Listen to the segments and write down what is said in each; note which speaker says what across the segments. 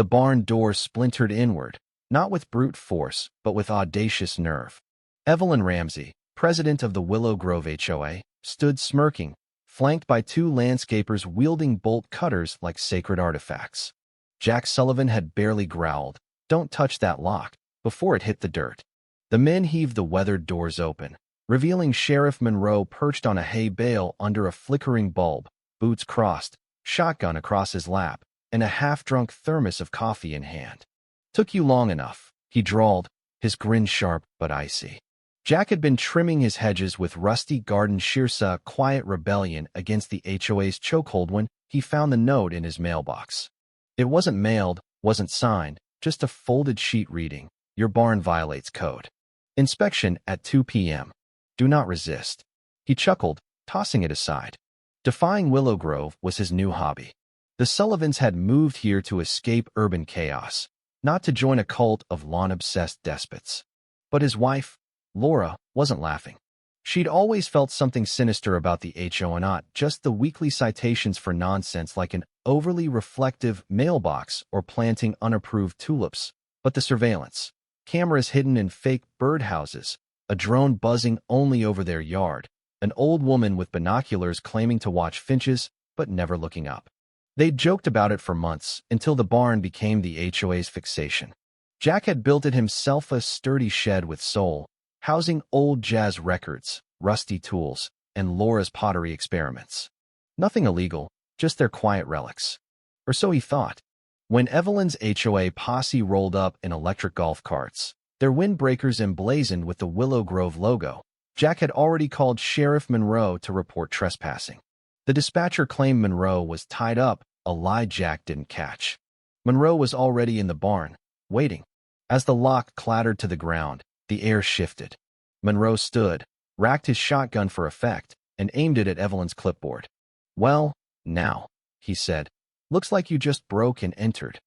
Speaker 1: The barn door splintered inward, not with brute force, but with audacious nerve. Evelyn Ramsey, president of the Willow Grove HOA, stood smirking, flanked by two landscapers wielding bolt cutters like sacred artifacts. Jack Sullivan had barely growled, "Don't touch that lock," before it hit the dirt. The men heaved the weathered doors open, revealing Sheriff Monroe perched on a hay bale under a flickering bulb, boots crossed, shotgun across his lap, and a half-drunk thermos of coffee in hand. "Took you long enough," he drawled, his grin sharp but icy. Jack had been trimming his hedges with rusty garden shears, a quiet rebellion against the HOA's chokehold when he found the note in his mailbox. It wasn't mailed, wasn't signed, just a folded sheet reading, "Your barn violates code. Inspection at 2 p.m. Do not resist." He chuckled, tossing it aside. Defying Willow Grove was his new hobby. The Sullivans had moved here to escape urban chaos, not to join a cult of lawn-obsessed despots. But his wife, Laura, wasn't laughing. She'd always felt something sinister about the HOA, not just the weekly citations for nonsense like an overly reflective mailbox or planting unapproved tulips, but the surveillance. Cameras hidden in fake birdhouses, a drone buzzing only over their yard, an old woman with binoculars claiming to watch finches but never looking up. They'd joked about it for months, until the barn became the HOA's fixation. Jack had built it himself, a sturdy shed with soul, housing old jazz records, rusty tools, and Laura's pottery experiments. Nothing illegal, just their quiet relics. Or so he thought. When Evelyn's HOA posse rolled up in electric golf carts, their windbreakers emblazoned with the Willow Grove logo, Jack had already called Sheriff Monroe to report trespassing. The dispatcher claimed Monroe was tied up, a lie Jack didn't catch. Monroe was already in the barn, waiting. As the lock clattered to the ground, the air shifted. Monroe stood, racked his shotgun for effect, and aimed it at Evelyn's clipboard. "Well, now," he said. "Looks like you just broke and entered."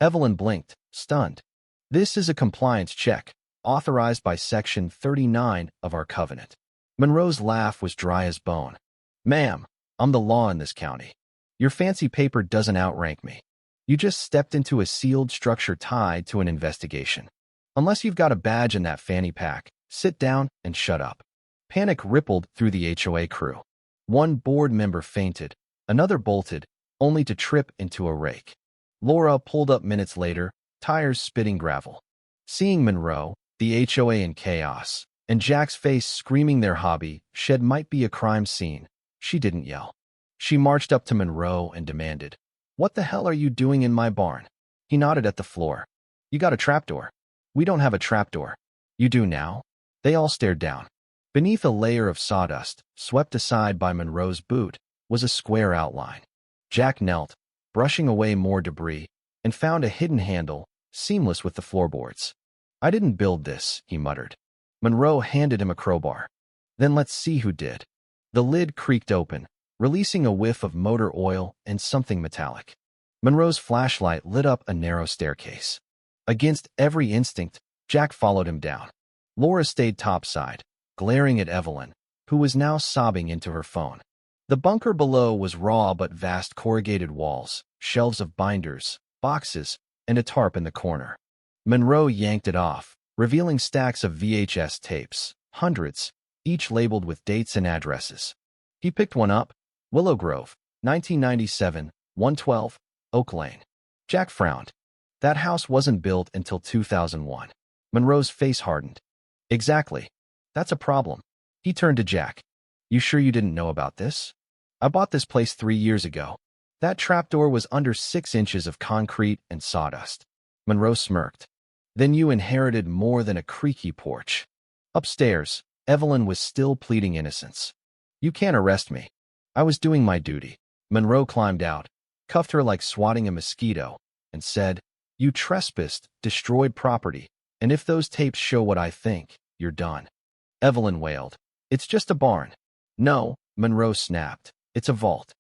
Speaker 1: Evelyn blinked, stunned. "This is a compliance check, authorized by Section 39 of our covenant." Monroe's laugh was dry as bone. "Ma'am, I'm the law in this county. Your fancy paper doesn't outrank me. You just stepped into a sealed structure tied to an investigation. Unless you've got a badge in that fanny pack, sit down and shut up." Panic rippled through the HOA crew. One board member fainted, another bolted, only to trip into a rake. Laura pulled up minutes later, tires spitting gravel. Seeing Monroe, the HOA in chaos, and Jack's face screaming their hobby shed might be a crime scene, she didn't yell. She marched up to Monroe and demanded, "What the hell are you doing in my barn?" He nodded at the floor. "You got a trapdoor." "We don't have a trapdoor." "You do now?" They all stared down. Beneath a layer of sawdust, swept aside by Monroe's boot, was a square outline. Jack knelt, brushing away more debris, and found a hidden handle, seamless with the floorboards. "I didn't build this," he muttered. Monroe handed him a crowbar. "Then let's see who did." The lid creaked open, releasing a whiff of motor oil and something metallic. Monroe's flashlight lit up a narrow staircase. Against every instinct, Jack followed him down. Laura stayed topside, glaring at Evelyn, who was now sobbing into her phone. The bunker below was raw but vast, corrugated walls, shelves of binders, boxes, and a tarp in the corner. Monroe yanked it off, revealing stacks of VHS tapes, hundreds, each labeled with dates and addresses. He picked one up. Willow Grove, 1997, 112, Oak Lane. Jack frowned. That house wasn't built until 2001. Monroe's face hardened. "Exactly. That's a problem." He turned to Jack. "You sure you didn't know about this? I bought this place 3 years ago. That trapdoor was under 6 inches of concrete and sawdust." Monroe smirked. "Then you inherited more than a creaky porch." Upstairs, Evelyn was still pleading innocence. "You can't arrest me. I was doing my duty." Monroe climbed out, cuffed her like swatting a mosquito, and said, "You trespassed, destroyed property, and if those tapes show what I think, you're done." Evelyn wailed. "It's just a barn." "No," Monroe snapped. "It's a vault."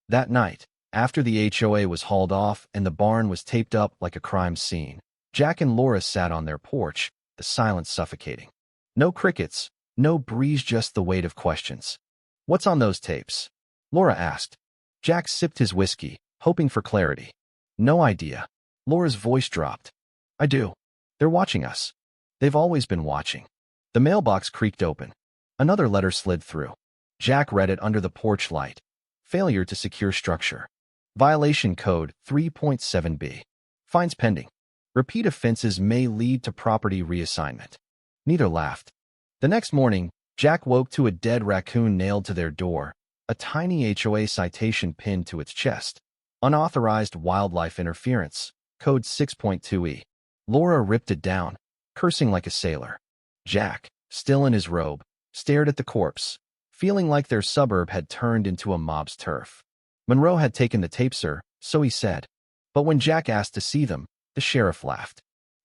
Speaker 1: That night, after the HOA was hauled off and the barn was taped up like a crime scene, Jack and Laura sat on their porch, the silence suffocating. No crickets, no breeze, just the weight of questions. "What's on those tapes?" Laura asked. Jack sipped his whiskey, hoping for clarity. "No idea. Laura's voice dropped. I do. They're watching us. They've always been watching. The mailbox creaked open. Another letter slid through. Jack read it under the porch light. Failure to secure structure. Violation code 3.7b. Fines pending. Repeat offenses may lead to property reassignment. Neither laughed. The next morning, Jack woke to a dead raccoon nailed to their door, a tiny HOA citation pinned to its chest. Unauthorized wildlife interference, code 6.2e. Laura ripped it down, cursing like a sailor. Jack, still in his robe, stared at the corpse, feeling like their suburb had turned into a mob's turf. Monroe had taken the tapes, sir, so he said. But when Jack asked to see them, the sheriff laughed.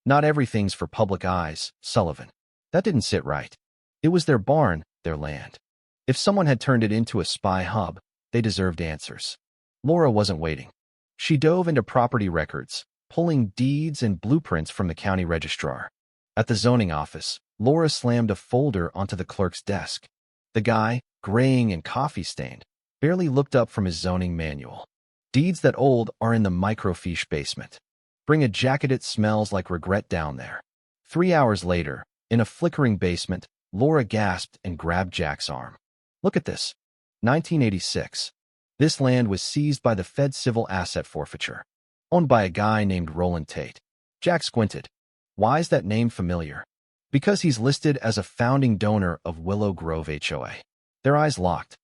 Speaker 1: Not everything's for public eyes, Sullivan. That didn't sit right. It was their barn, their land. If someone had turned it into a spy hub, they deserved answers. Laura wasn't waiting. She dove into property records, pulling deeds and blueprints from the county registrar. At the zoning office, Laura slammed a folder onto the clerk's desk. The guy, graying and coffee-stained, barely looked up from his zoning manual. Deeds that old are in the microfiche basement. Bring a jacket, it smells like regret down there. 3 hours later, in a flickering basement, Laura gasped and grabbed Jack's arm. Look at this. 1986. This land was seized by the Fed Civil Asset Forfeiture, owned by a guy named Roland Tate. Jack squinted. Why is that name familiar? Because he's listed as a founding donor of Willow Grove HOA. Their eyes locked.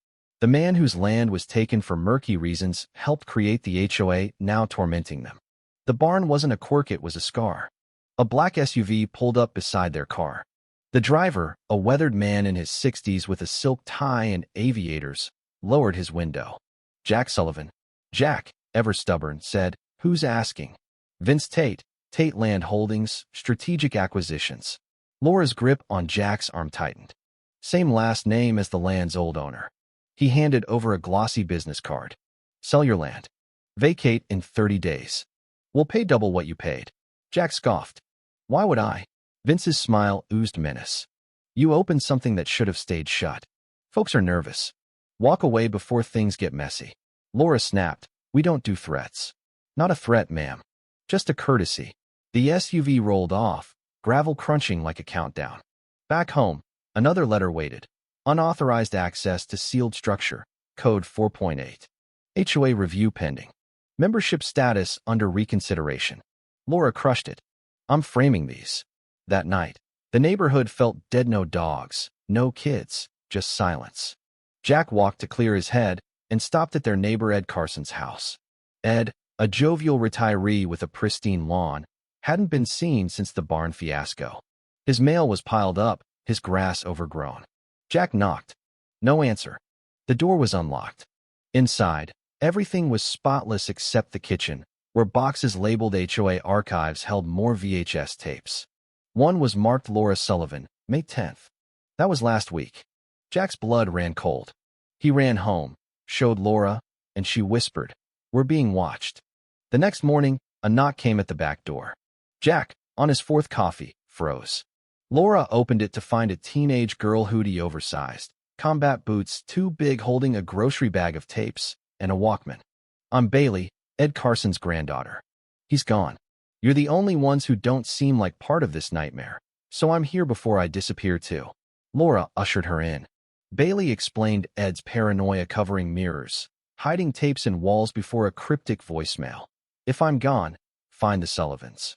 Speaker 1: The man whose land was taken for murky reasons helped create the HOA now tormenting them. The barn wasn't a quirk, it was a scar. A black SUV pulled up beside their car. The driver, a weathered man in his 60s with a silk tie and aviators, lowered his window. Jack Sullivan. Jack, ever stubborn, said, Who's asking? Vince Tate, Tate Land Holdings, Strategic Acquisitions. Laura's grip on Jack's arm tightened. Same last name as the land's old owner. He handed over a glossy business card. Sell your land. Vacate in 30 days. We'll pay double what you paid. Jack scoffed. Why would I? Vince's smile oozed menace. You opened something that should have stayed shut. Folks are nervous. Walk away before things get messy. Laura snapped. We don't do threats. Not a threat, ma'am. Just a courtesy. The SUV rolled off, gravel crunching like a countdown. Back home, another letter waited. Unauthorized access to sealed structure, code 4.8. HOA review pending. Membership status under reconsideration. Laura crushed it. I'm framing these. That night, the neighborhood felt dead. No dogs, no kids, just silence. Jack walked to clear his head and stopped at their neighbor Ed Carson's house. Ed, a jovial retiree with a pristine lawn, hadn't been seen since the barn fiasco. His mail was piled up, his grass overgrown. Jack knocked. No answer. The door was unlocked. Inside, everything was spotless except the kitchen, where boxes labeled HOA archives held more VHS tapes. One was marked Laura Sullivan, May 10th. That was last week. Jack's blood ran cold. He ran home, showed Laura, and she whispered, We're being watched. The next morning, a knock came at the back door. Jack, on his fourth coffee, froze. Laura opened it to find a teenage girl, hoodie oversized, combat boots too big, holding a grocery bag of tapes, and a Walkman. I'm Bailey, Ed Carson's granddaughter. He's gone. You're the only ones who don't seem like part of this nightmare, so I'm here before I disappear too. Laura ushered her in. Bailey explained Ed's paranoia, covering mirrors, hiding tapes in walls before a cryptic voicemail. If I'm gone, find the Sullivans.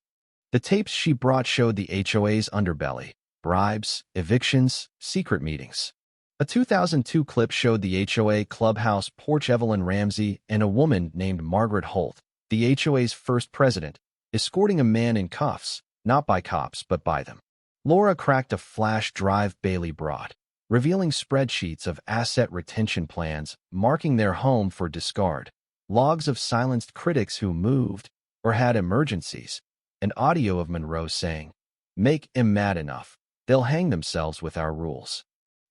Speaker 1: The tapes she brought showed the HOA's underbelly, bribes, evictions, secret meetings. A 2002 clip showed the HOA clubhouse porch, Evelyn Ramsey and a woman named Margaret Holt, the HOA's first president, escorting a man in cuffs, not by cops but by them. Laura cracked a flash drive Bailey brought, revealing spreadsheets of asset retention plans marking their home for discard, logs of silenced critics who moved or had emergencies, and audio of Monroe saying, Make him mad enough, they'll hang themselves with our rules.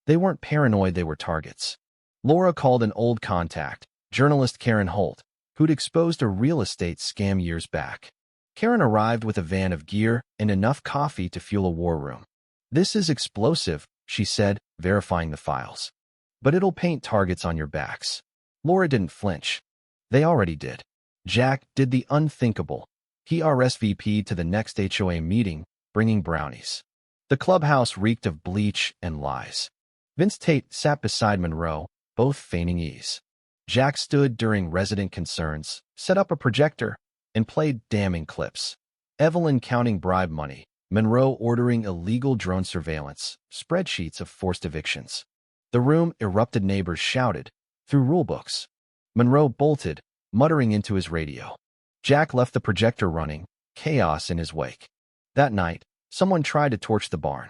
Speaker 1: They weren't paranoid, they were targets. Laura called an old contact, journalist Karen Holt, who'd exposed a real estate scam years back. Karen arrived with a van of gear and enough coffee to fuel a war room. This is explosive, she said, verifying the files. But it'll paint targets on your backs. Laura didn't flinch. They already did. Jack did the unthinkable. He RSVP'd to the next HOA meeting, bringing brownies. The clubhouse reeked of bleach and lies. Vince Tate sat beside Monroe, both feigning ease. Jack stood during resident concerns, set up a projector, and played damning clips. Evelyn counting bribe money, Monroe ordering illegal drone surveillance, spreadsheets of forced evictions. The room erupted. Neighbors shouted through rulebooks. Monroe bolted, muttering into his radio. Jack left the projector running, chaos in his wake. That night, someone tried to torch the barn.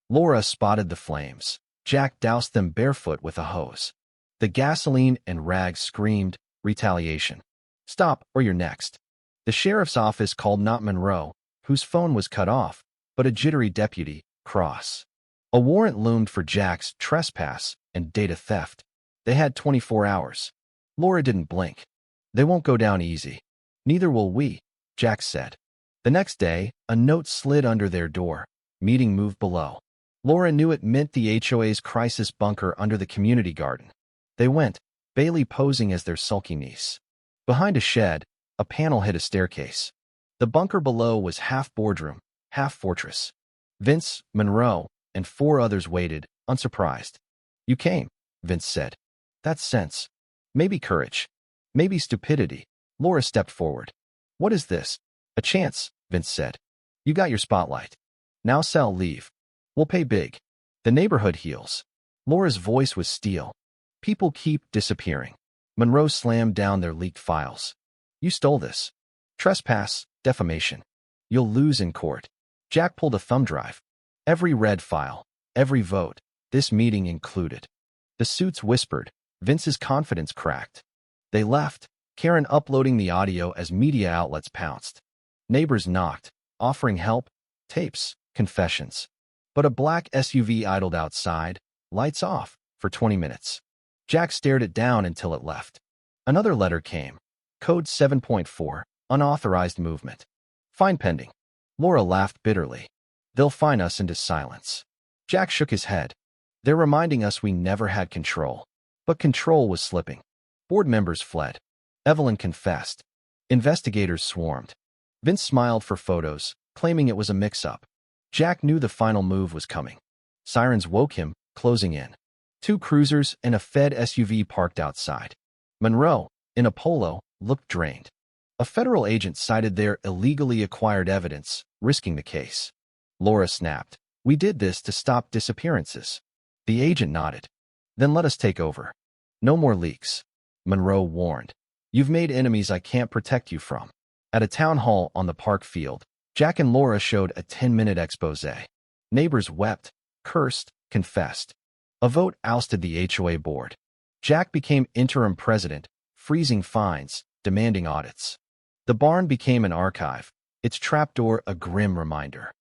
Speaker 1: Laura spotted the flames. Jack doused them barefoot with a hose. The gasoline and rags screamed, retaliation. Stop, or you're next. The sheriff's office called not Monroe, whose phone was cut off, but a jittery deputy, Cross. A warrant loomed for Jack's trespass and data theft. They had 24 hours. Laura didn't blink. They won't go down easy. Neither will we, Jack said. The next day, a note slid under their door. Meeting moved below. Laura knew it meant the HOA's crisis bunker under the community garden. They went, Bailey posing as their sulky niece. Behind a shed, a panel hid a staircase. The bunker below was half boardroom, half fortress. Vince, Monroe, and 4 others waited, unsurprised. You came, Vince said. That's sense. Maybe courage. Maybe stupidity. Laura stepped forward. What is this? A chance, Vince said. You got your spotlight. Now sell, leave. We'll pay big. The neighborhood heals. Laura's voice was steel. People keep disappearing. Monroe slammed down their leaked files. You stole this. Trespass, defamation. You'll lose in court. Jack pulled a thumb drive. Every red file, every vote, this meeting included. The suits whispered. Vince's confidence cracked. They left, Karen uploading the audio as media outlets pounced. Neighbors knocked, offering help, tapes, confessions. But a black SUV idled outside, lights off, for 20 minutes. Jack stared it down until it left. Another letter came. Code 7.4, unauthorized movement. Fine pending. Laura laughed bitterly. They'll fine us into silence. Jack shook his head. They're reminding us we never had control. But control was slipping. Board members fled. Evelyn confessed. Investigators swarmed. Vince smiled for photos, claiming it was a mix-up. Jack knew the final move was coming. Sirens woke him, closing in. 2 cruisers and a Fed SUV parked outside. Monroe, in a polo, looked drained. A federal agent cited their illegally acquired evidence, risking the case. Laura snapped. We did this to stop disappearances. The agent nodded. Then let us take over. No more leaks. Monroe warned. You've made enemies I can't protect you from. At a town hall on the park field, Jack and Laura showed a 10-minute expose. Neighbors wept, cursed, confessed. A vote ousted the HOA board. Jack became interim president, freezing fines, demanding audits. The barn became an archive, its trapdoor a grim reminder.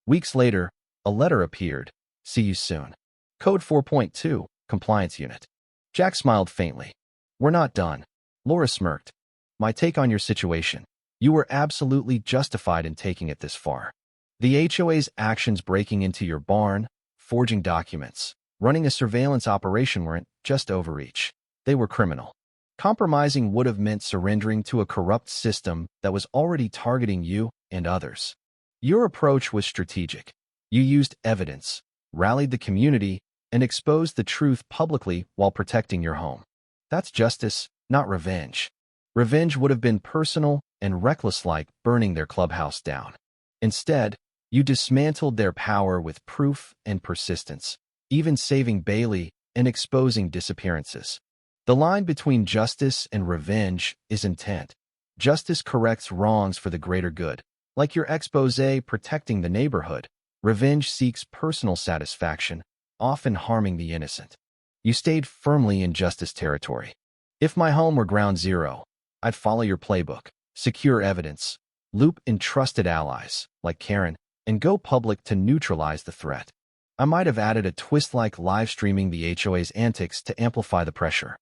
Speaker 1: Weeks later, a letter appeared. See you soon. Code 4.2, Compliance Unit. Jack smiled faintly. We're not done. Laura smirked. My take on your situation. You were absolutely justified in taking it this far. The HOA's actions breaking into your barn, forging documents, running a surveillance operation weren't just overreach. They were criminal. Compromising would have meant surrendering to a corrupt system that was already targeting you and others. Your approach was strategic. You used evidence, rallied the community, and exposed the truth publicly while protecting your home. That's justice, not revenge. Revenge would have been personal and reckless, like burning their clubhouse down. Instead, you dismantled their power with proof and persistence, even saving Bailey and exposing disappearances. The line between justice and revenge is intent. Justice corrects wrongs for the greater good, like your expose protecting the neighborhood. Revenge seeks personal satisfaction, often harming the innocent. You stayed firmly in justice territory. If my home were ground zero, I'd follow your playbook, secure evidence, loop in trusted allies, like Karen, and go public to neutralize the threat. I might have added a twist like live streaming the HOA's antics to amplify the pressure.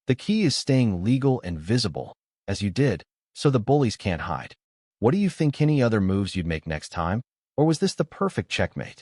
Speaker 1: The key is staying legal and visible, as you did, so the bullies can't hide. What do you think? Any other moves you'd make next time? Or was this the perfect checkmate?